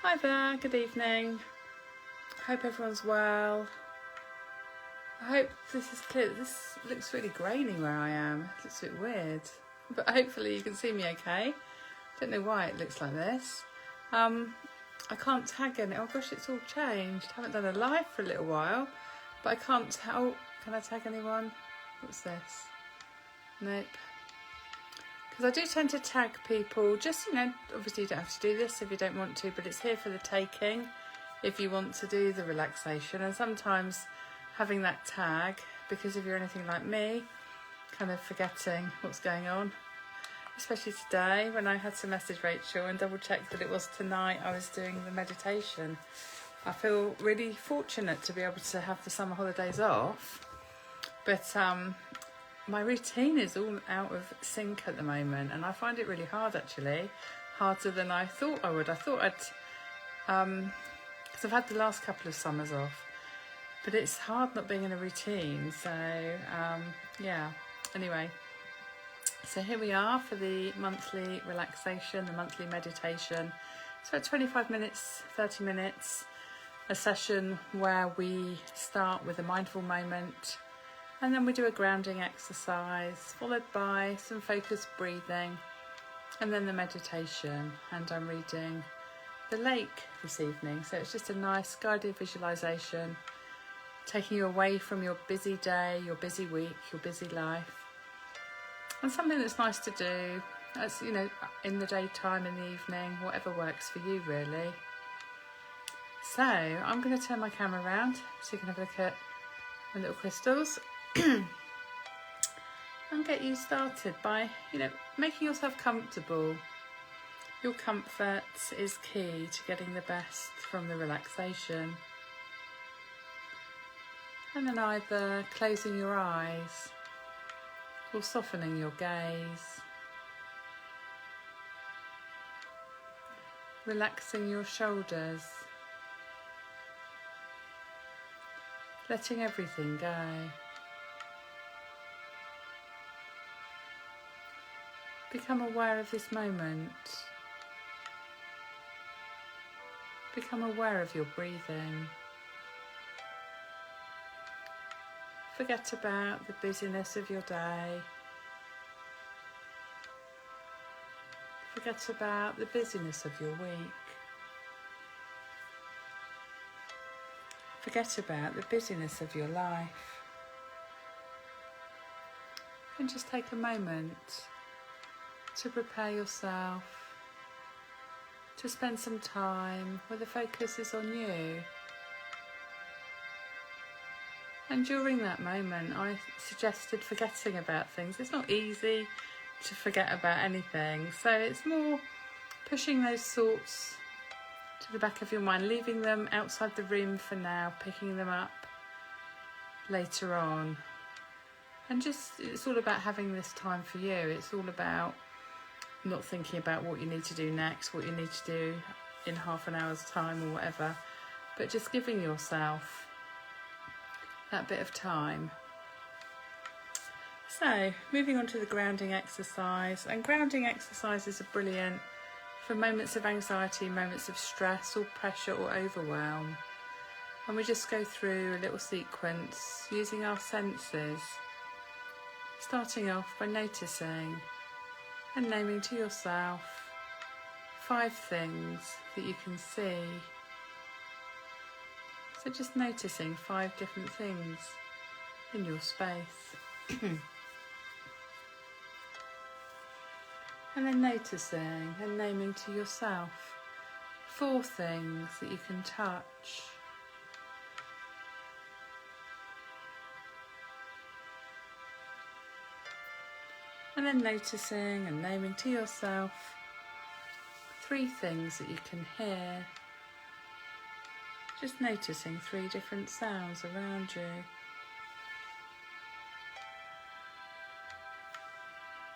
Hi there, good evening. Hope everyone's well. I hope this is clear. This looks really grainy where I am. It looks a bit weird, but hopefully you can see me okay. Don't know why it looks like this. I can't tag any. Oh gosh, it's all changed. Haven't done a live for a little while, but I can't tell. Can I tag anyone? What's this? Nope. Because I do tend to tag people, just, obviously you don't have to do this if you don't want to, but it's here for the taking if you want to do the relaxation. And sometimes having that tag, because if you're anything like me, kind of forgetting what's going on, especially today when I had to message Rachel and double check that it was tonight I was doing the meditation. I feel really fortunate to be able to have the summer holidays off, but my routine is all out of sync at the moment, and I find it really hard, actually, harder than I thought I would. I thought I'd, because I've had the last couple of summers off, but it's hard not being in a routine. So yeah, anyway, so here we are for the monthly relaxation, the monthly meditation. It's about 25 minutes, 30 minutes, a session where we start with a mindful moment, and then we do a grounding exercise, followed by some focused breathing, and then the meditation. And I'm reading the lake this evening, so it's just a nice guided visualization, taking you away from your busy day, your busy week, your busy life, and something that's nice to do, as in the daytime, in the evening, whatever works for you, really. So I'm going to turn my camera around so you can have a look at my little crystals. And get you started by making yourself comfortable. Your comfort is key to getting the best from the relaxation. And then either closing your eyes or softening your gaze, relaxing your shoulders, letting everything go. Become aware of this moment. Become aware of your breathing. Forget about the busyness of your day. Forget about the busyness of your week. Forget about the busyness of your life. And just take a moment to prepare yourself to spend some time where the focus is on you. And during that moment, I suggested forgetting about things. It's not easy to forget about anything, so it's more pushing those thoughts to the back of your mind, leaving them outside the room for now, picking them up later on. And it's all about having this time for you. It's all about not thinking about what you need to do next, what you need to do in half an hour's time or whatever, but just giving yourself that bit of time. So moving on to the grounding exercise, and grounding exercises are brilliant for moments of anxiety, moments of stress or pressure or overwhelm. And we just go through a little sequence using our senses, starting off by noticing and naming to yourself 5 things that you can see. So just noticing 5 different things in your space. And then noticing and naming to yourself 4 things that you can touch. And then noticing and naming to yourself 3 things that you can hear. Just noticing 3 different sounds around you.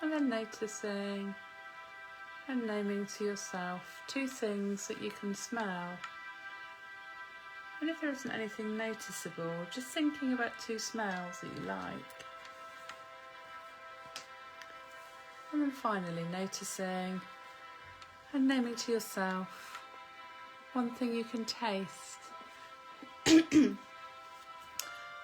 And then noticing and naming to yourself 2 things that you can smell. And if there isn't anything noticeable, just thinking about 2 smells that you like. And then finally noticing and naming to yourself one thing you can taste. And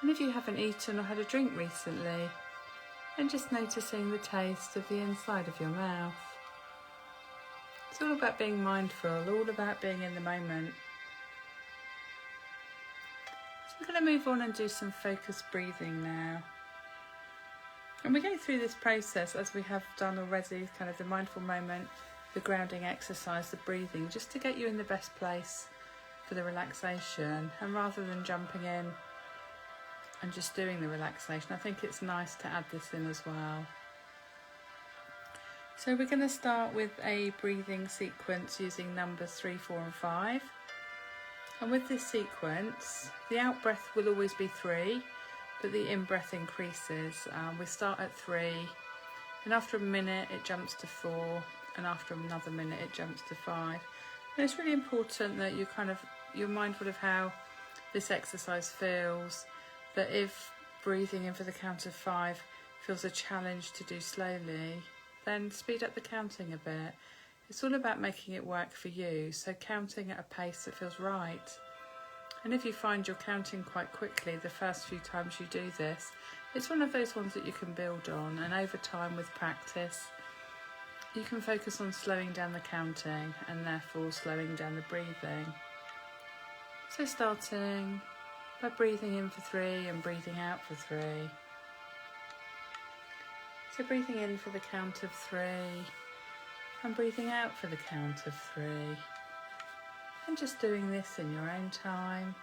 if you haven't eaten or had a drink recently, then just noticing the taste of the inside of your mouth. It's all about being mindful, all about being in the moment. So we're going to move on and do some focused breathing now. And we go through this process as we have done already, kind of the mindful moment, the grounding exercise, the breathing, just to get you in the best place for the relaxation. And rather than jumping in and just doing the relaxation, I think it's nice to add this in as well. So we're going to start with a breathing sequence using numbers 3, 4 and 5. And with this sequence, the out breath will always be 3, but the in breath increases. We start at 3, and after a minute it jumps to 4, and after another minute it jumps to 5. And it's really important that you're mindful of how this exercise feels, that if breathing in for the count of 5 feels a challenge to do slowly, then speed up the counting a bit. It's all about making it work for you, so counting at a pace that feels right. And if you find you're counting quite quickly the first few times you do this, it's one of those ones that you can build on, and over time with practice you can focus on slowing down the counting and therefore slowing down the breathing. So starting by breathing in for 3 and breathing out for 3. So breathing in for the count of 3 and breathing out for the count of 3. And just doing this in your own time.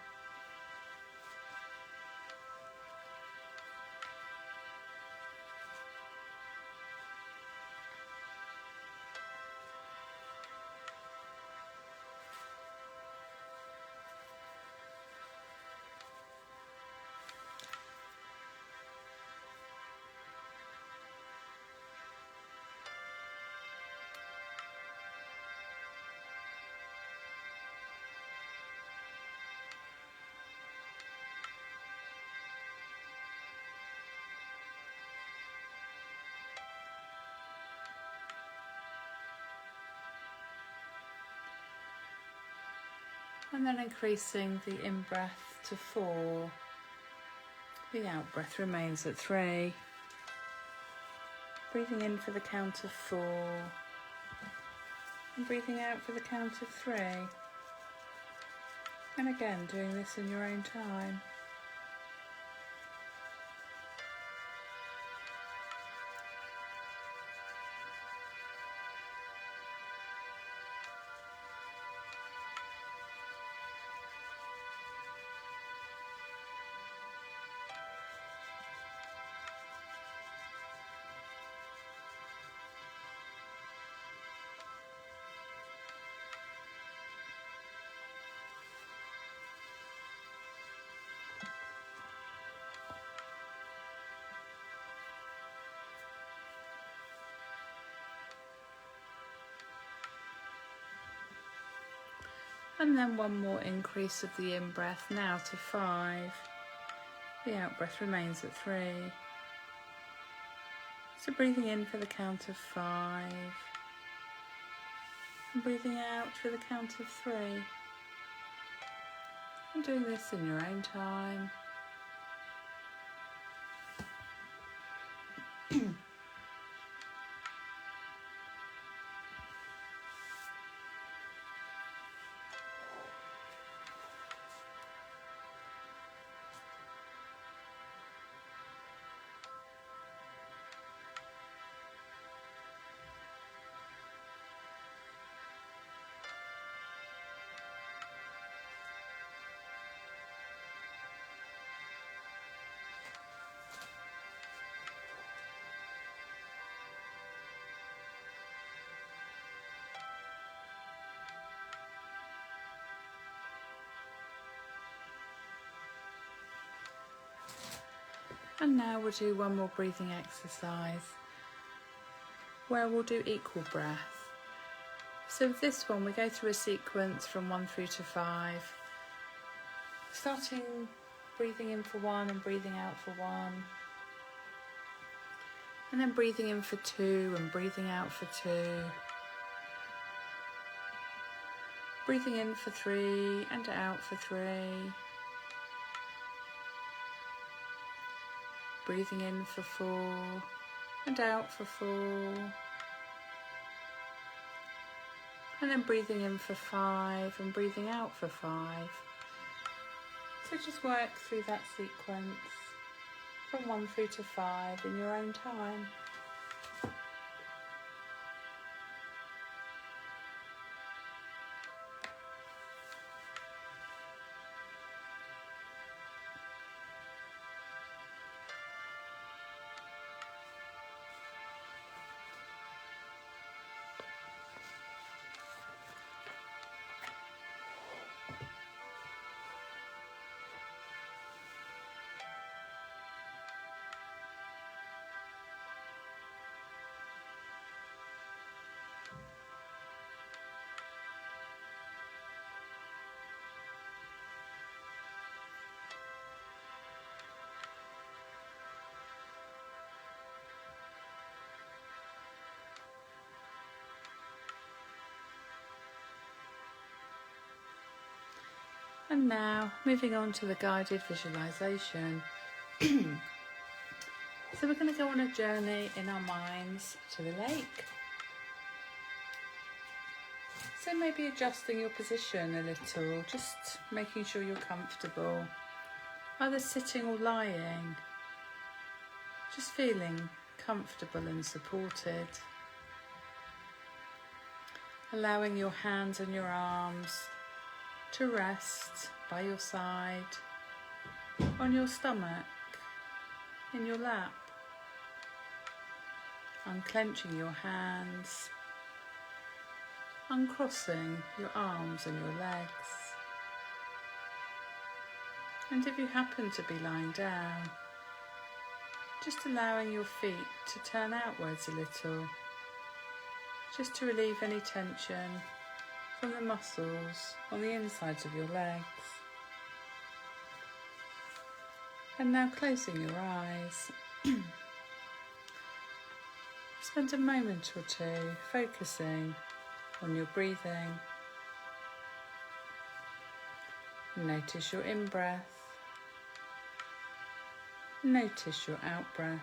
And then increasing the in-breath to 4. The out-breath remains at 3. Breathing in for the count of 4. And breathing out for the count of 3. And again, doing this in your own time. And then one more increase of the in-breath, now to 5. The out-breath remains at 3. So breathing in for the count of 5. And breathing out for the count of 3. And doing this in your own time. And now we'll do one more breathing exercise where we'll do equal breath. So with this one, we go through a sequence from 1 through to 5, starting breathing in for 1 and breathing out for 1, and then breathing in for 2 and breathing out for 2, Breathing in for 3 and out for 3. Breathing in for 4 and out for 4. And then breathing in for 5 and breathing out for 5. So just work through that sequence from 1 through to 5 in your own time. And now, moving on to the guided visualisation. So we're going to go on a journey in our minds to the lake. So maybe adjusting your position a little, just making sure you're comfortable, either sitting or lying, just feeling comfortable and supported. Allowing your hands and your arms to rest by your side, on your stomach, in your lap. Unclenching your hands, uncrossing your arms and your legs. And if you happen to be lying down, just allowing your feet to turn outwards a little, just to relieve any tension from the muscles on the insides of your legs. And now closing your eyes. Spend a moment or two focusing on your breathing. Notice your in-breath. Notice your out-breath.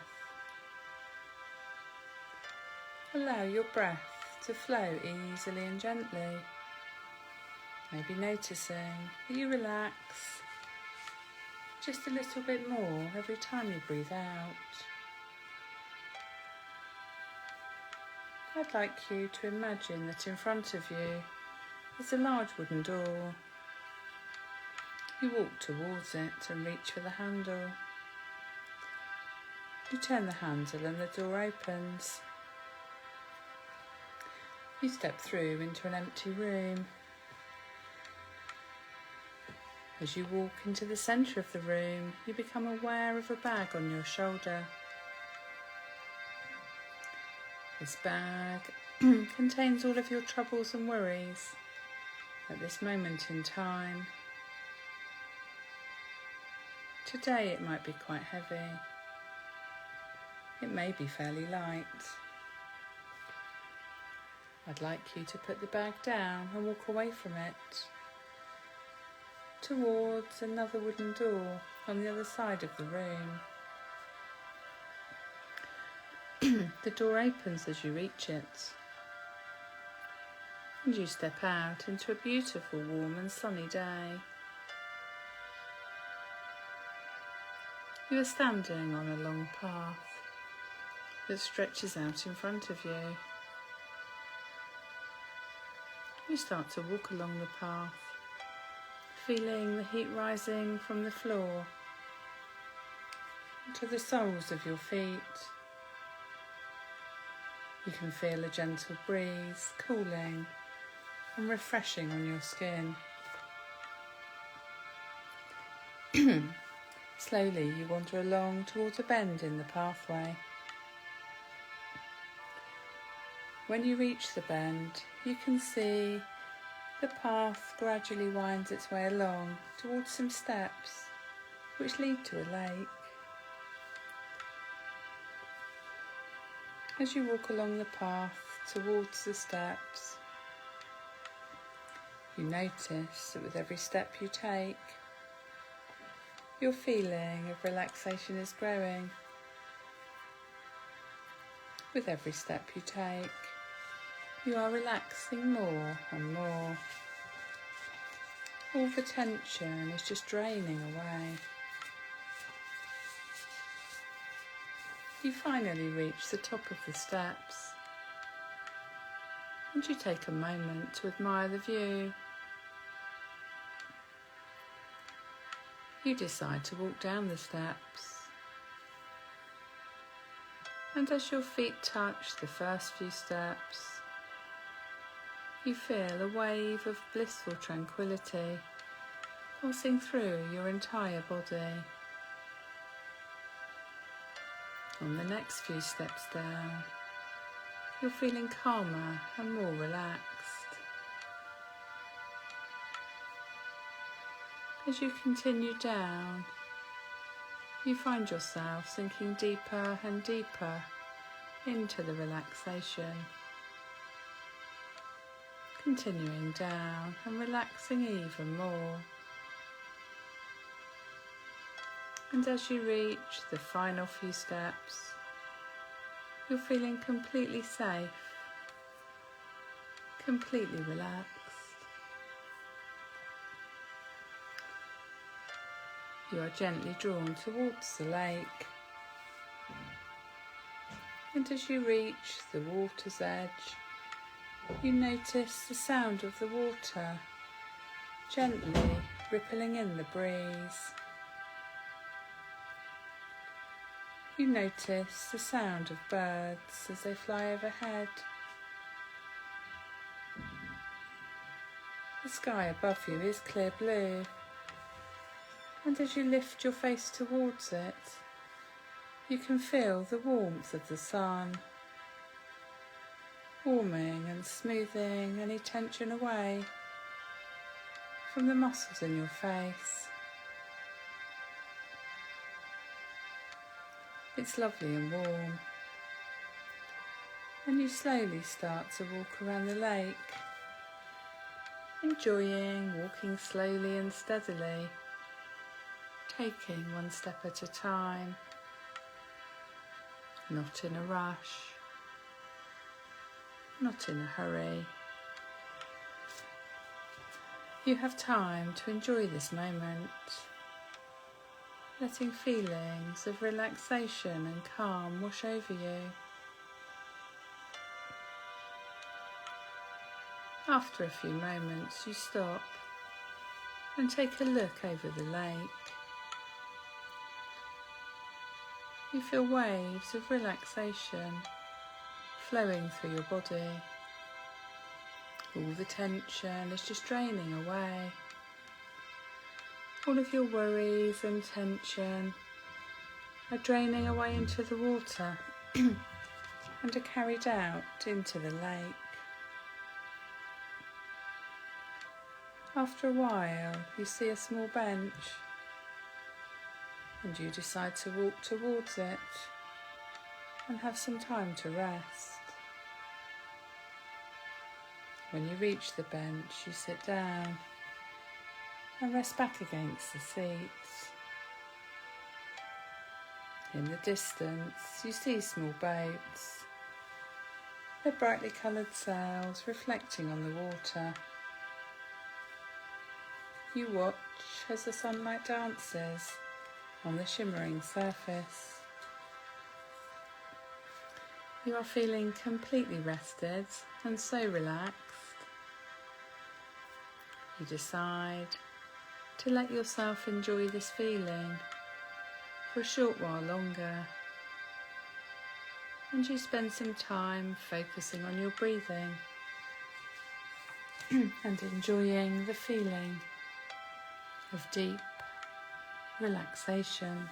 Allow your breath to flow easily and gently. Maybe noticing that you relax just a little bit more every time you breathe out. I'd like you to imagine that in front of you is a large wooden door. You walk towards it and reach for the handle. You turn the handle and the door opens. You step through into an empty room. As you walk into the centre of the room, you become aware of a bag on your shoulder. This bag contains all of your troubles and worries at this moment in time. Today it might be quite heavy. It may be fairly light. I'd like you to put the bag down and walk away from it towards another wooden door on the other side of the room. The door opens as you reach it, and you step out into a beautiful, warm and sunny day. You are standing on a long path that stretches out in front of you. You start to walk along the path, feeling the heat rising from the floor to the soles of your feet. You can feel a gentle breeze cooling and refreshing on your skin. Slowly you wander along towards a bend in the pathway. When you reach the bend, you can see the path gradually winds its way along towards some steps which lead to a lake. As you walk along the path towards the steps, You notice that with every step you take, your feeling of relaxation is growing. With every step you take, you are relaxing more and more. All the tension is just draining away. You finally reach the top of the steps, and you take a moment to admire the view. You decide to walk down the steps, and as your feet touch the first few steps, you feel a wave of blissful tranquility pulsing through your entire body. On the next few steps down, you're feeling calmer and more relaxed. As you continue down, you find yourself sinking deeper and deeper into the relaxation. Continuing down and relaxing even more. And as you reach the final few steps, you're feeling completely safe, completely relaxed. You are gently drawn towards the lake, and as you reach the water's edge, you notice the sound of the water gently rippling in the breeze. You notice the sound of birds as they fly overhead. The sky above you is clear blue, and as you lift your face towards it, you can feel the warmth of the sun, warming and smoothing any tension away from the muscles in your face. It's lovely and warm, and you slowly start to walk around the lake, enjoying walking slowly and steadily, taking one step at a time, not in a rush, not in a hurry. You have time to enjoy this moment, letting feelings of relaxation and calm wash over you. After a few moments, you stop and take a look over the lake. You feel waves of relaxation flowing through your body. All the tension is just draining away. All of your worries and tension are draining away into the water and are carried out into the lake. After a while, you see a small bench, and you decide to walk towards it and have some time to rest. When you reach the bench, you sit down and rest back against the seats. In the distance, you see small boats, their brightly coloured sails reflecting on the water. You watch as the sunlight dances on the shimmering surface. You are feeling completely rested and so relaxed. You decide to let yourself enjoy this feeling for a short while longer, and you spend some time focusing on your breathing and enjoying the feeling of deep relaxation.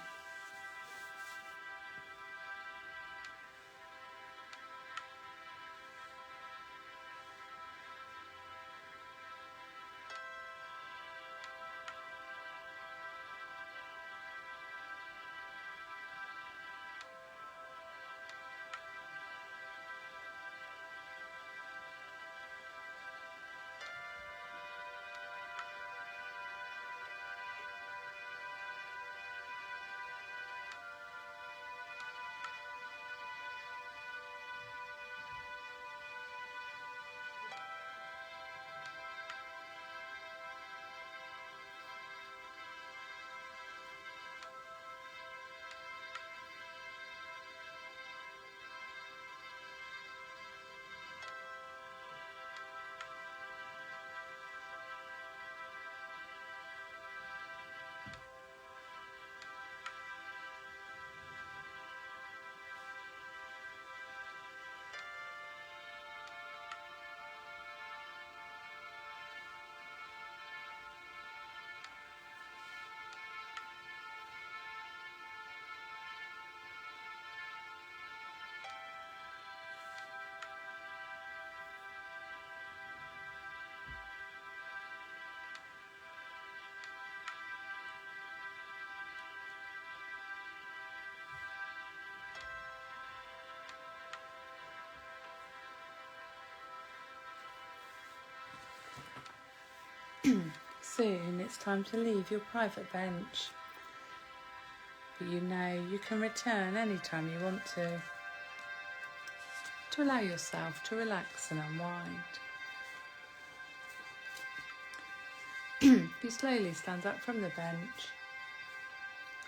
Soon it's time to leave your private bench, but you know you can return anytime you want to allow yourself to relax and unwind. You slowly stand up from the bench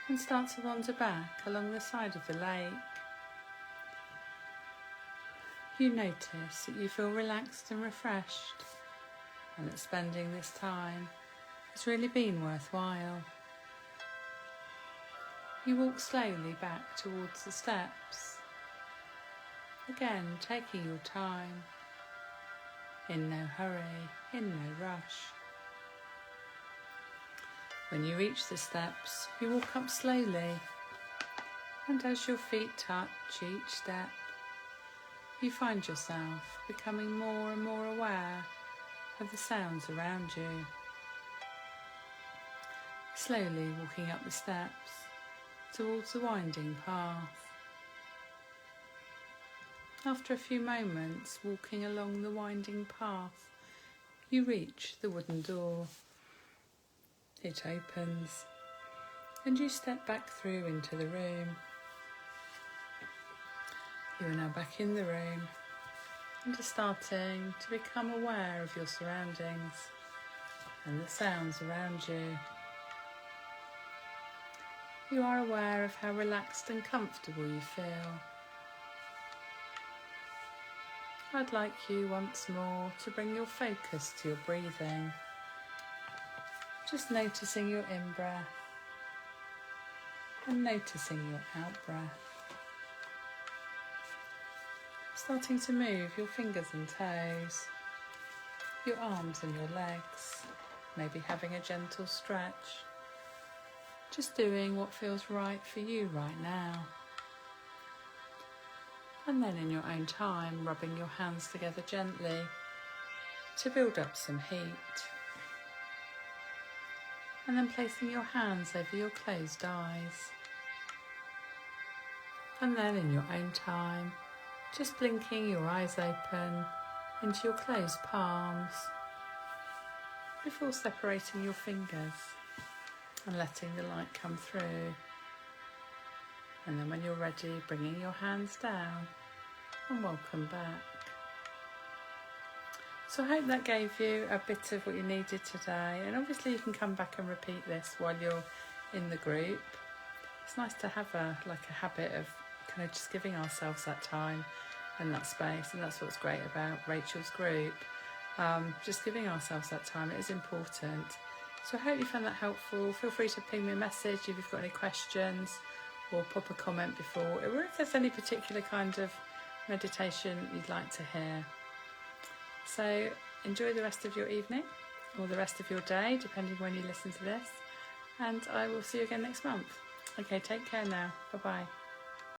and start to wander back along the side of the lake. You notice that you feel relaxed and refreshed, and that spending this time has really been worthwhile. You walk slowly back towards the steps, again taking your time, in no hurry, in no rush. When you reach the steps, you walk up slowly, and as your feet touch each step, you find yourself becoming more and more aware of the sounds around you. Slowly walking up the steps towards the winding path. After a few moments walking along the winding path, you reach the wooden door. It opens, and you step back through into the room. You are now back in the room and are starting to become aware of your surroundings and the sounds around you. You are aware of how relaxed and comfortable you feel. I'd like you once more to bring your focus to your breathing. Just noticing your in-breath and noticing your out-breath. Starting to move your fingers and toes, your arms and your legs, maybe having a gentle stretch. Just doing what feels right for you right now. And then in your own time, rubbing your hands together gently to build up some heat. And then placing your hands over your closed eyes. And then in your own time, just blinking your eyes open into your closed palms before separating your fingers and letting the light come through. And then when you're ready, bringing your hands down and welcome back. So I hope that gave you a bit of what you needed today, and obviously you can come back and repeat this while you're in the group. It's nice to have a habit of kind of just giving ourselves that time and that space, and that's what's great about Rachel's group. Just giving ourselves that time, it is important. So I hope you found that helpful. Feel free to ping me a message if you've got any questions, or pop a comment before, or if there's any particular kind of meditation you'd like to hear. So enjoy the rest of your evening or the rest of your day, depending when you listen to this, and I will see you again next month. Okay, take care now. Bye bye.